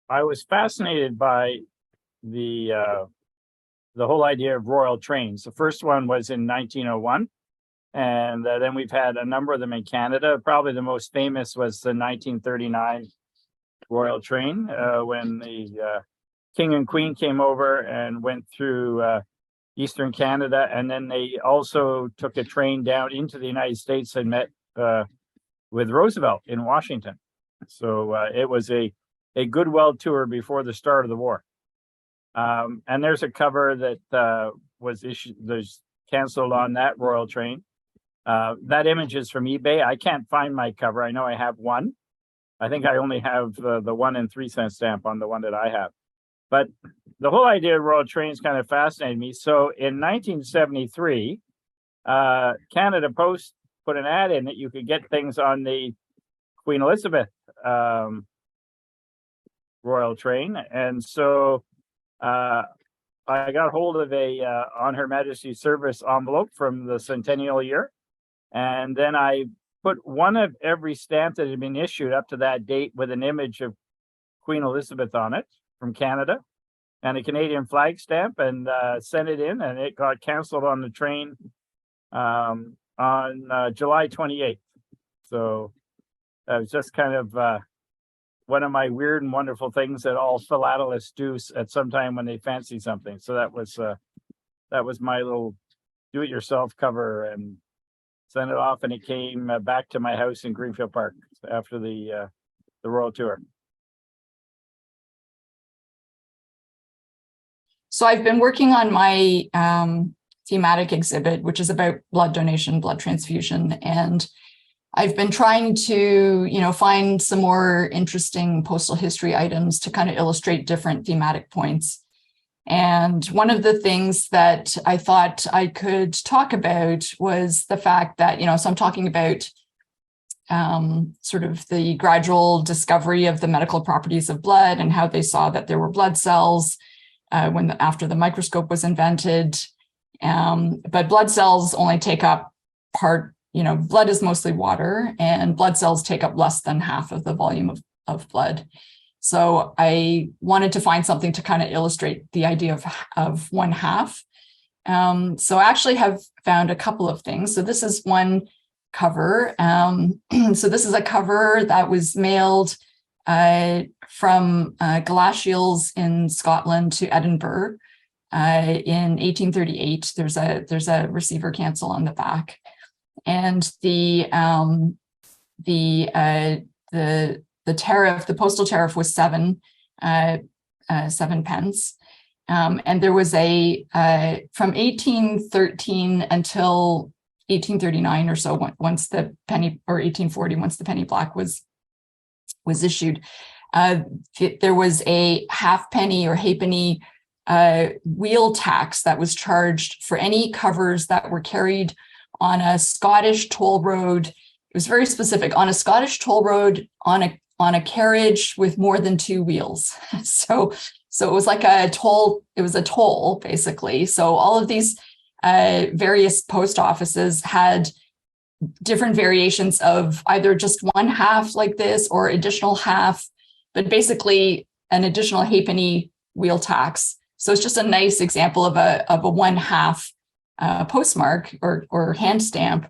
I was fascinated by the the whole idea of royal trains. The first one was in 1901, and then we've had a number of them in Canada. Probably the most famous was the 1939 Royal Train, when the King and Queen came over and went through Eastern Canada, and then they also took a train down into the United States and met with Roosevelt in Washington. So it was a goodwill tour before the start of the war. And there's a cover that was issued, there's canceled on that Royal Train. That image is from eBay. I can't find my cover. I know I have one. I think I only have the 1 and 3 cent stamp on the one that I have. But the whole idea of Royal Trains kind of fascinated me. So in 1973, Canada Post put an ad in that you could get things on the Queen Elizabeth Royal Train. And so I got hold of a On Her Majesty's Service envelope from the centennial year. And then I put one of every stamp that had been issued up to that date with an image of Queen Elizabeth on it from Canada and a Canadian flag stamp, and sent it in, and it got canceled on the train on July 28th. So that was just kind of one of my weird and wonderful things that all philatelists do at some time when they fancy something. So that was my little do-it-yourself cover, and sent it off, and it came back to my house in Greenfield Park after the Royal Tour. So I've been working on my thematic exhibit, which is about blood donation, blood transfusion, and I've been trying to, find some more interesting postal history items to kind of illustrate different thematic points. And one of the things that I thought I could talk about was the fact that, so I'm talking about sort of the gradual discovery of the medical properties of blood and how they saw that there were blood cells after the microscope was invented. But blood cells only take up blood is mostly water, and blood cells take up less than half of the volume of blood. So I wanted to find something to kind of illustrate the idea of 1/2. So I actually have found a couple of things. So this is one cover. So this is a cover that was mailed from Galashiels in Scotland to Edinburgh in 1838. There's a receiver cancel on the back, and the tariff, the postal tariff, was 7 pence. And there was from 1813 until 1839 or so, once the penny, or 1840, once the penny black was issued, there was a halfpenny or halfpenny wheel tax that was charged for any covers that were carried on a Scottish toll road. It was very specific, on a Scottish toll road, on a carriage with more than 2 wheels. So it was like a toll. It was a toll, basically. So all of these various post offices had different variations of either just 1/2 like this or additional half, but basically an additional halfpenny wheel tax. So it's just a nice example of a 1/2 postmark or hand stamp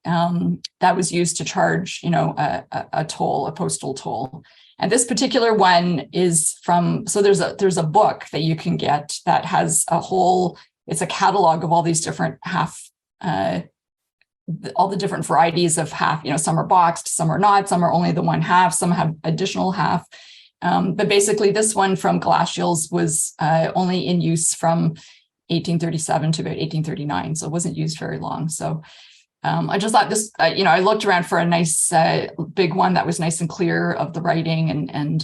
that was used to charge, a toll, a postal toll. And this particular one is from, so there's a book that you can get that has it's a catalog of all these different half, all the different varieties of half. Some are boxed, some are not, some are only the 1/2, some have additional half. But basically this one from Galashiels was only in use from 1837 to about 1839. So it wasn't used very long. So I just thought this, I looked around for a nice big one that was nice and clear of the writing and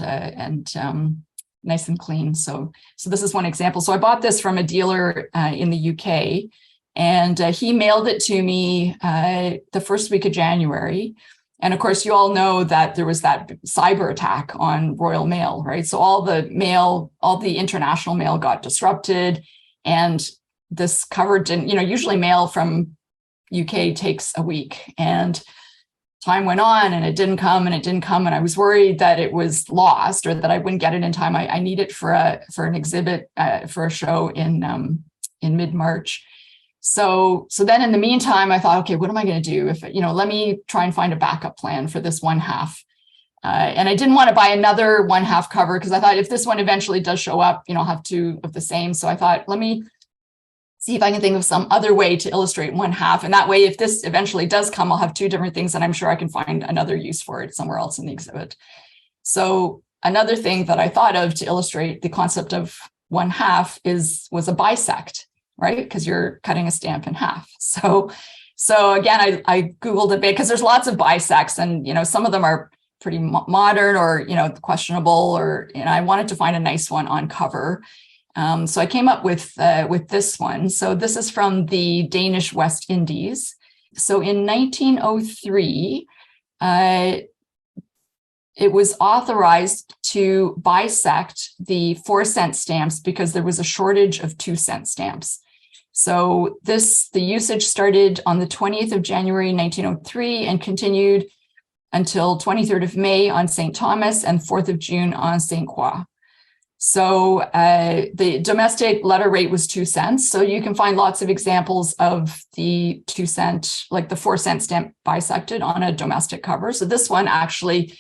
nice and clean. So this is one example. So I bought this from a dealer in the UK, and he mailed it to me the first week of January. And of course, you all know that there was that cyber attack on Royal Mail, right? So all the international mail got disrupted, and this cover didn't, usually mail from UK takes a week, and time went on and it didn't come and it didn't come. And I was worried that it was lost or that I wouldn't get it in time. I need it for an exhibit for a show in mid-March. So then in the meantime, I thought, okay, what am I going to do? Let me try and find a backup plan for this 1/2. And I didn't want to buy another 1/2 cover because I thought if this one eventually does show up, I'll have 2 of the same. So I thought, let me see if I can think of some other way to illustrate 1/2. And that way, if this eventually does come, I'll have 2 different things and I'm sure I can find another use for it somewhere else in the exhibit. So another thing that I thought of to illustrate the concept of 1/2 was a bisect, right? Because you're cutting a stamp in half. So again, I Googled a bit because there's lots of bisects and, some of them are pretty modern or, questionable and I wanted to find a nice one on cover. So I came up with this one. So this is from the Danish West Indies. So in 1903, it was authorized to bisect the 4-cent stamps because there was a shortage of 2-cent stamps. So the usage started on the 20th of January, 1903 and continued until 23rd of May on St. Thomas and 4th of June on St. Croix. So the domestic letter rate was 2 cents. So you can find lots of examples of the 2-cent, like the 4-cent stamp bisected on a domestic cover. So this one actually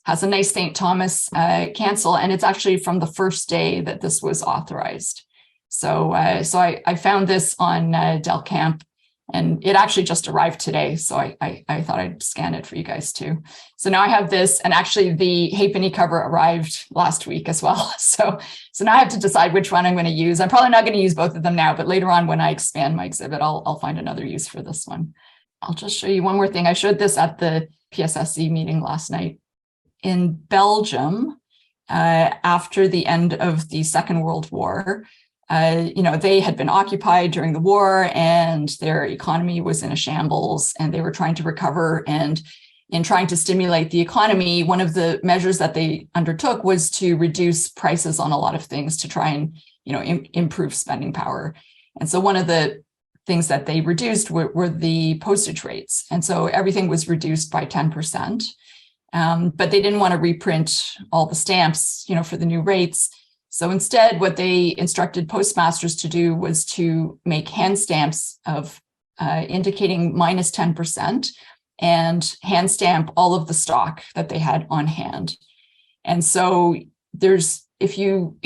has a nice St. Thomas cancel, and it's actually from the first day that this was authorized. So I found this on Del Camp, and it actually just arrived today. So I thought I'd scan it for you guys too. So now I have this, and actually the halfpenny cover arrived last week as well. So now I have to decide which one I'm going to use. I'm probably not going to use both of them now, but later on when I expand my exhibit, I'll find another use for this one. I'll just show you one more thing. I showed this at the PSSC meeting last night. In Belgium, after the end of the Second World War, they had been occupied during the war and their economy was in a shambles and they were trying to recover. And in trying to stimulate the economy, one of the measures that they undertook was to reduce prices on a lot of things to try and, improve spending power. And so one of the things that they reduced were the postage rates. And so everything was reduced by 10%. But they didn't want to reprint all the stamps, for the new rates. So instead, what they instructed postmasters to do was to make hand stamps of indicating minus 10% and hand stamp all of the stock that they had on hand. And so and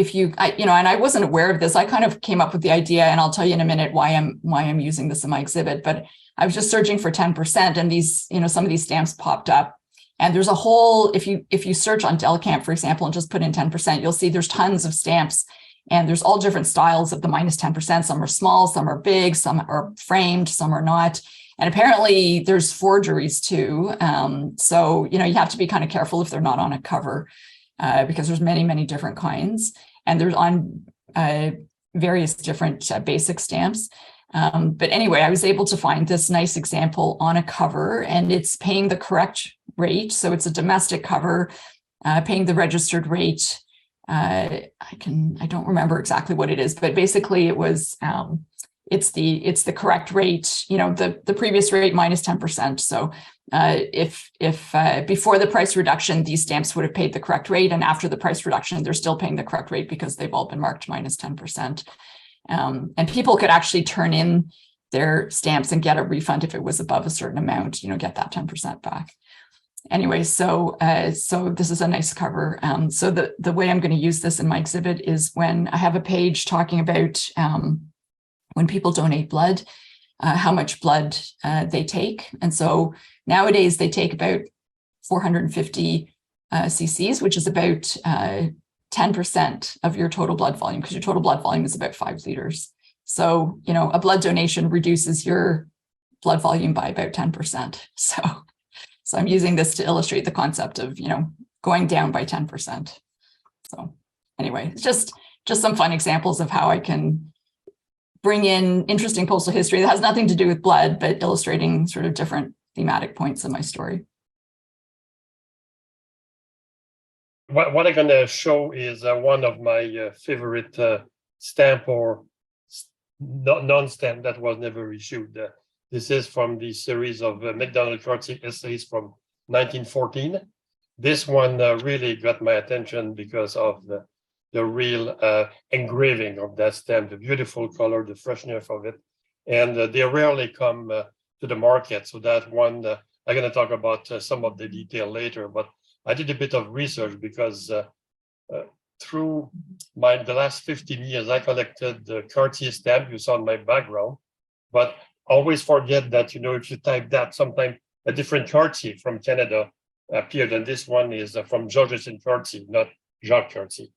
I wasn't aware of this. I kind of came up with the idea, and I'll tell you in a minute why I'm using this in my exhibit. But I was just searching for 10%, and these, some of these stamps popped up. And there's a whole, if you search on Del Camp, for example, and just put in 10%, you'll see there's tons of stamps, and there's all different styles of the minus 10%. Some are small, some are big, some are framed, some are not. And apparently there's forgeries too. So, you have to be kind of careful if they're not on a cover, because there's many, many different kinds. And there's on various different basic stamps. But anyway, I was able to find this nice example on a cover, and it's paying the correct rate. So it's a domestic cover, paying the registered rate. I don't remember exactly what it is, but basically it was, it's the correct rate, the previous rate minus 10%. So if before the price reduction, these stamps would have paid the correct rate, and after the price reduction, they're still paying the correct rate because they've all been marked minus 10%. And people could actually turn in their stamps and get a refund if it was above a certain amount, get that 10% back. Anyway, so this is a nice cover. So the way I'm going to use this in my exhibit is when I have a page talking about when people donate blood, how much blood they take. And so nowadays they take about 450 cc's, which is about 10% of your total blood volume, because your total blood volume is about 5 liters. So, a blood donation reduces your blood volume by about 10%. So I'm using this to illustrate the concept of, going down by 10%. So anyway, it's just some fun examples of how I can bring in interesting postal history that has nothing to do with blood, but illustrating sort of different thematic points in my story. What I'm going to show is one of my favorite stamp or non-stamp that was never issued. This is from the series of McDonald Cartier essays from 1914. This one really got my attention because of the real engraving of that stamp, the beautiful color, the freshness of it. And they rarely come to the market. So that one, I'm going to talk about some of the detail later, but I did a bit of research because through the last 15 years, I collected the Cartier stamp you saw in my background, but always forget that, you know, if you type that, sometimes a different Cartier from Canada appeared, and this one is from Georges and Cartier, not Jacques Cartier.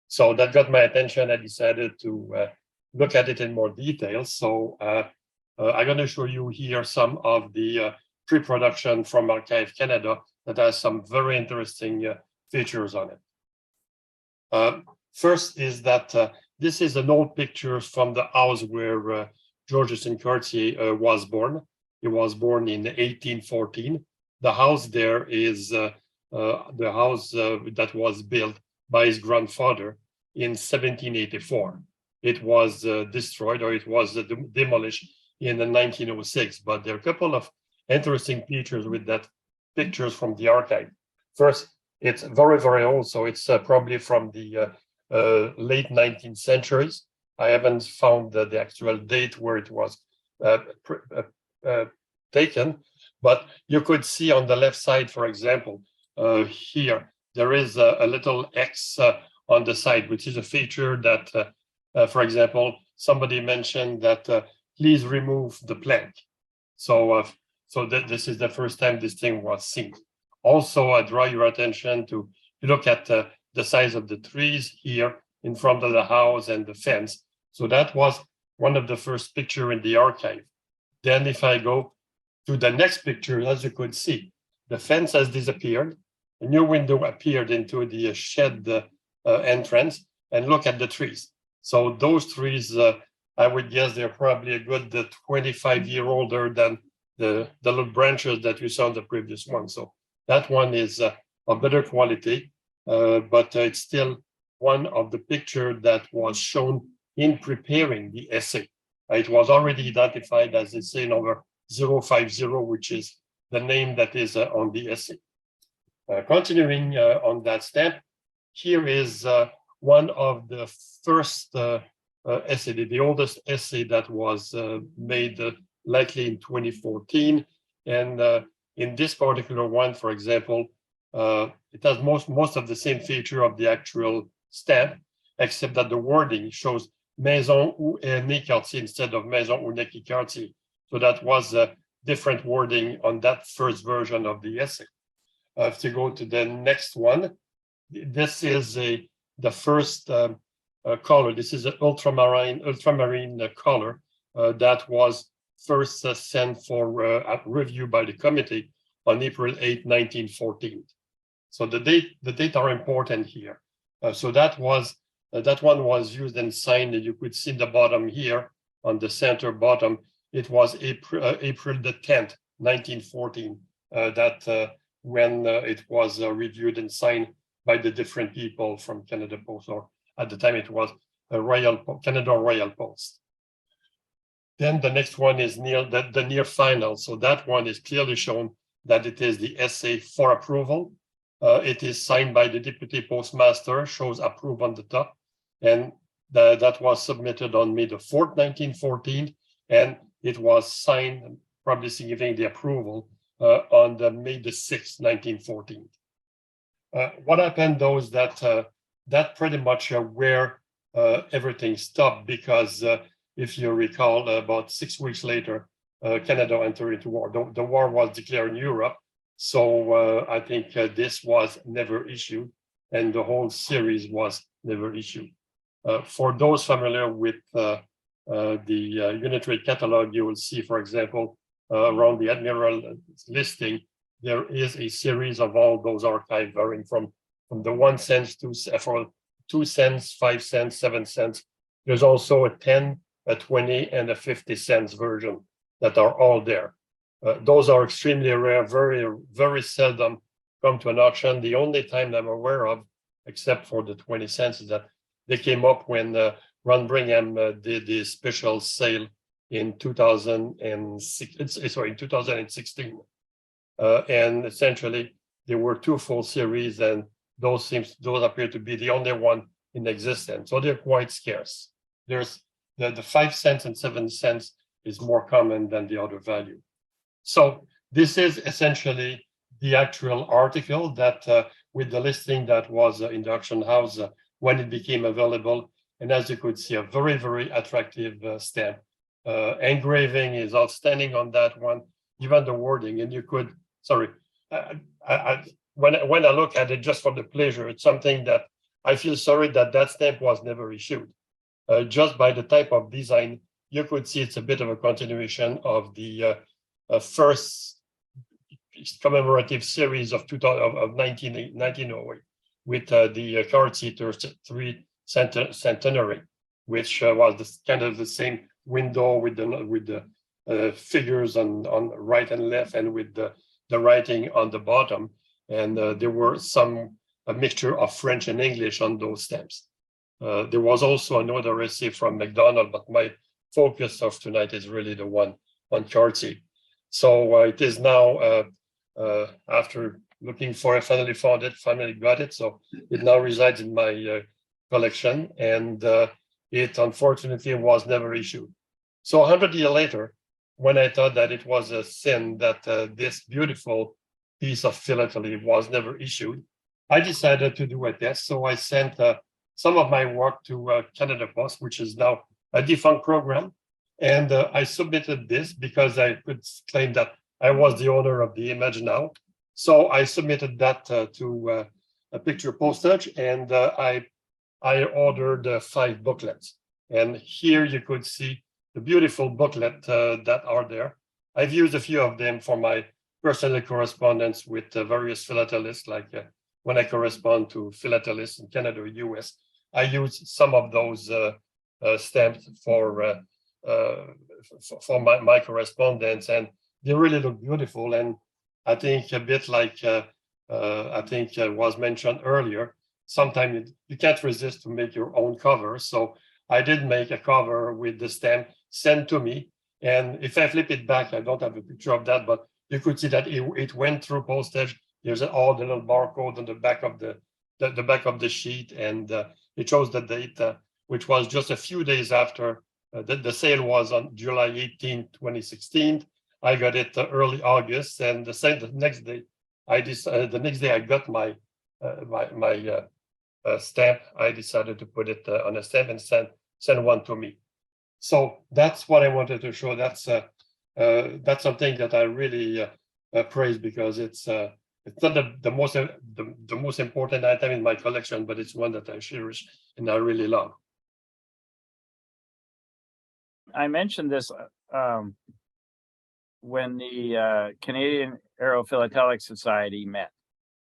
So that got my attention. I decided to look at it in more detail. So I'm going to show you here some of the pre-production from Archive Canada that has some very interesting features on it. First is that this is an old picture from the house where Georges and Cartier was born. He was born in 1814. The house there is the house that was built by his grandfather in 1784. It was destroyed, or it was demolished in 1906. But there are a couple of interesting features with that pictures from the archive. First, it's very, very old, so it's probably from the late 19th centuries. I haven't found the actual date where it was taken, but you could see on the left side, for example, here, there is a little X on the side, which is a feature that, for example, somebody mentioned that please remove the plank. So this is the first time this thing was seen. Also, I draw your attention to look at the size of the trees here in front of the house and the fence. So that was one of the first pictures in the archive. Then if I go to the next picture, as you could see, the fence has disappeared. A new window appeared into the shed entrance, and look at the trees. So those trees, I would guess they're probably a good 25-year older than the little branches that you saw in the previous one. So that one is of better quality, but it's still one of the pictures that was shown in preparing the essay. It was already identified as essay number 050, which is the name that is on the essay. Continuing on that stamp, here is one of the first essay, the oldest essay that was made likely in 2014. And in this particular one, for example, it has most of the same feature of the actual stamp, except that the wording shows Maison ou né Cartier instead of Maison ou né Cartier. So that was a different wording on that first version of the essay. If you go to the next one, this is the first color. This is an ultramarine color that was first sent for a review by the committee on April 8, 1914. So the date are important here. So that one was used and signed. You could see the bottom here on the center bottom. It was April the 10th, 1914. When it was reviewed and signed by the different people from Canada Post, or at the time it was Canada Royal Post. Then the next one is the near final. So that one is clearly shown that it is the essay for approval. It is signed by the deputy postmaster, shows approve on the top, and that was submitted on May the 4th, 1914, and it was signed, probably giving the approval on the May the 6th, 1914. What happened though is that pretty much where everything stopped, because if you recall, about 6 weeks later, Canada entered into war. The war was declared in Europe, so I think this was never issued, and the whole series was never issued. For those familiar with the unitary catalog, you will see, for example, around the Admiral listing, there is a series of all those archives varying from the 1 cent for 2 cents, 5 cents, 7 cents. There's also a 10, a 20, and a 50 cents version that are all there. Those are extremely rare, very, very seldom come to an auction. The only time I'm aware of, except for the 20 cents, is that they came up when Ron Brigham did the special sale in 2016. and essentially there were 2 full series, and those appear to be the only one in existence. So they're quite scarce. There's the 5 cents and 7 cents is more common than the other value. So this is essentially the actual article that with the listing that was in the auction house when it became available. And as you could see, a very, very attractive stamp. Engraving is outstanding on that one, even the wording. And you could, sorry, when I look at it just for the pleasure, it's something that I feel sorry that stamp was never issued. Just by the type of design, you could see it's a bit of a continuation of the first commemorative series of 1908 with the card seater 3 centenary, which was kind of the same window with the figures on right and left, and with the writing on the bottom. And there were a mixture of French and English on those stamps. There was also another receipt from McDonald, but my focus of tonight is really the one on Cartier. So it is now, after looking for it, finally found it, finally got it. So it now resides in my collection, and it unfortunately was never issued. So 100 years later, when I thought that it was a sin that this beautiful piece of philately was never issued, I decided to do a test. So I sent some of my work to Canada Post, which is now a defunct program. And I submitted this because I could claim that I was the owner of the image now. So I submitted that to a picture postage, and I ordered 5 booklets. And here you could see the beautiful booklet that are there. I've used a few of them for my personal correspondence with various philatelists, like when I correspond to philatelists in Canada or US, I use some of those stamps for my correspondence, and they really look beautiful. And I think a bit like I think was mentioned earlier, sometimes you can't resist to make your own cover. So I did make a cover with the stamp sent to me. And if I flip it back, I don't have a picture of that, but you could see that it went through postage. There's all the little barcode on the back of the back of the sheet, and it shows the date, which was just a few days after the sale was on July 18, 2016. I got it early August, and the next day I got my stamp. I decided to put it on a stamp and send one to me. So that's what I wanted to show. That's something that I really praise, because it's not the most important item in my collection, but it's one that I cherish and I really love. I mentioned this when the Canadian Aerophilatelic Society met.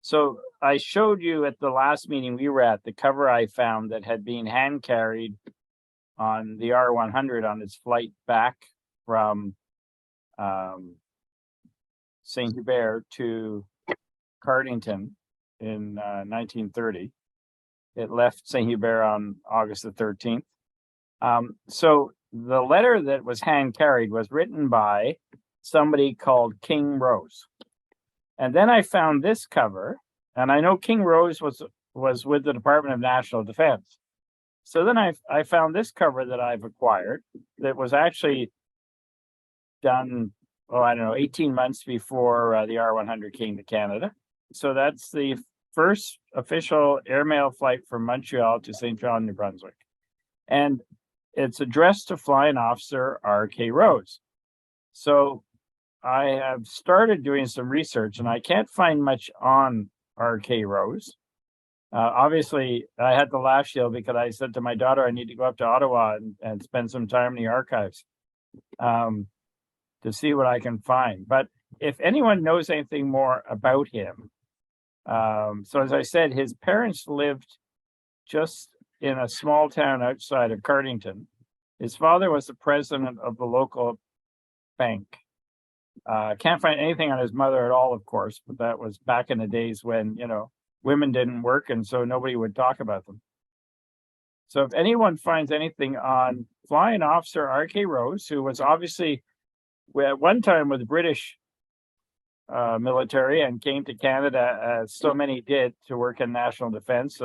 So I showed you at the last meeting we were at the cover I found that had been hand carried on the R100 on its flight back from St. Hubert to Cardington in 1930. It left St. Hubert on August the 13th. So the letter that was hand carried was written by somebody called King Rose. And then I found this cover, and I know King Rose was with the Department of National Defense. So then I found this cover that I've acquired that was actually done, 18 months before the R100 came to Canada. So that's the first official airmail flight from Montreal to St. John, New Brunswick. And it's addressed to Flying Officer R.K. Rose. So I have started doing some research, and I can't find much on R.K. Rose. Obviously, I had the laugh shield because I said to my daughter, I need to go up to Ottawa and spend some time in the archives to see what I can find. But if anyone knows anything more about him, so as I said, his parents lived just in a small town outside of Cardington. His father was the president of the local bank. Can't find anything on his mother at all, of course, but that was back in the days when, women didn't work, and so nobody would talk about them. So if anyone finds anything on Flying Officer R.K. Rose, who was obviously at one time with British military and came to Canada, as so many did, to work in national defense.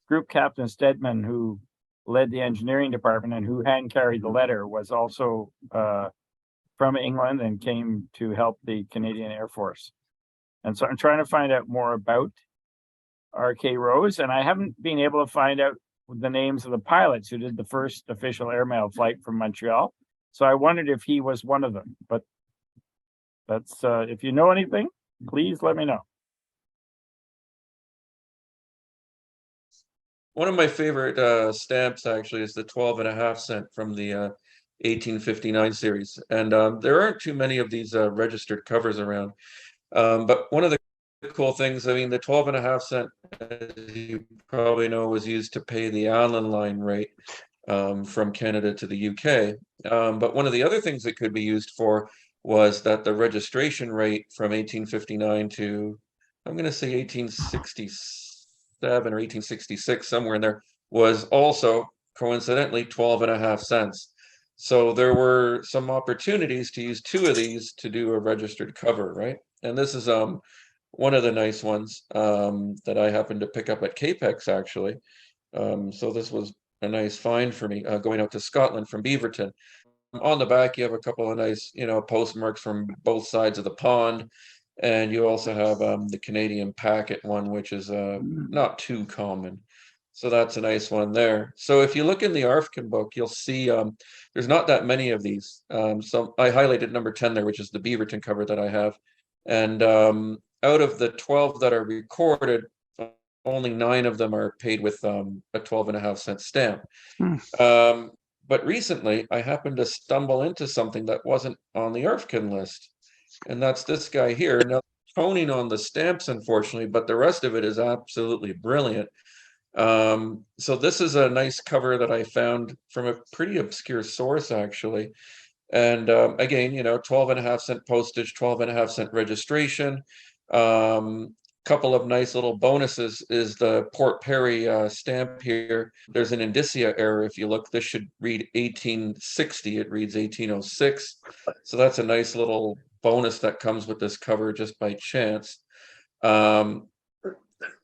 Group Captain Stedman, who led the engineering department and who hand carried the letter, was also from England and came to help the Canadian Air Force. And so I'm trying to find out more about R.K. Rose, and I haven't been able to find out the names of the pilots who did the first official airmail flight from Montreal. So I wondered if he was one of them, but that's if you know anything, please let me know. One of my favorite stamps actually is the 12.5 cent from the 1859 series. And there aren't too many of these registered covers around. But one of the cool things, I mean, the 12.5 cent, as you probably know, was used to pay the Allen Line rate from Canada to the UK. But one of the other things it could be used for was that the registration rate from 1859 to, I'm going to say 1867 or 1866, somewhere in there, was also coincidentally 12.5 cents. So there were some opportunities to use two of these to do a registered cover, right? And this is one of the nice ones that I happened to pick up at Capex, actually. So this was a nice find for me going out to Scotland from Beaverton. On the back, you have a couple of nice, postmarks from both sides of the pond. And you also have the Canadian packet one, which is not too common. So that's a nice one there. So if you look in the ARFCN book, you'll see there's not that many of these. So I highlighted number 10 there, which is the Beaverton cover that I have. And out of the 12 that are recorded, only 9 of them are paid with a 12.5 cent stamp. But recently, I happened to stumble into something that wasn't on the ARFCN list. And that's this guy here. Now, toning on the stamps, unfortunately, but the rest of it is absolutely brilliant. So this is a nice cover that I found from a pretty obscure source, actually. And again, 12.5 cent postage, 12.5 cent registration. Couple of nice little bonuses is the Port Perry stamp here. There's an indicia error. If you look, this should read 1860. It reads 1806. So that's a nice little bonus that comes with this cover just by chance.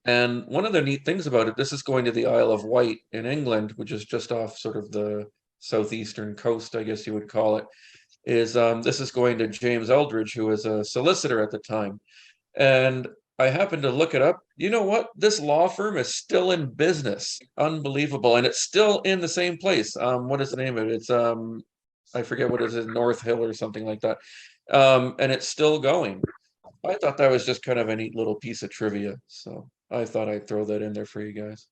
And one of the neat things about it, this is going to the Isle of Wight in England, which is just off sort of the southeastern coast, I guess you would call it, is this is going to James Eldridge, who was a solicitor at the time. And I happened to look it up. You know what? This law firm is still in business. Unbelievable. And it's still in the same place. What is the name of it? It's I forget what it is, North Hill or something like that. And it's still going. I thought that was just kind of a neat little piece of trivia. So I thought I'd throw that in there for you guys.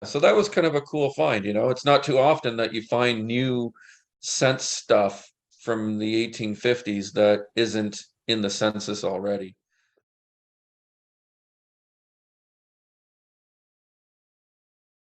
So that was kind of a cool find. It's not too often that you find new cent stuff from the 1850s that isn't in the census already.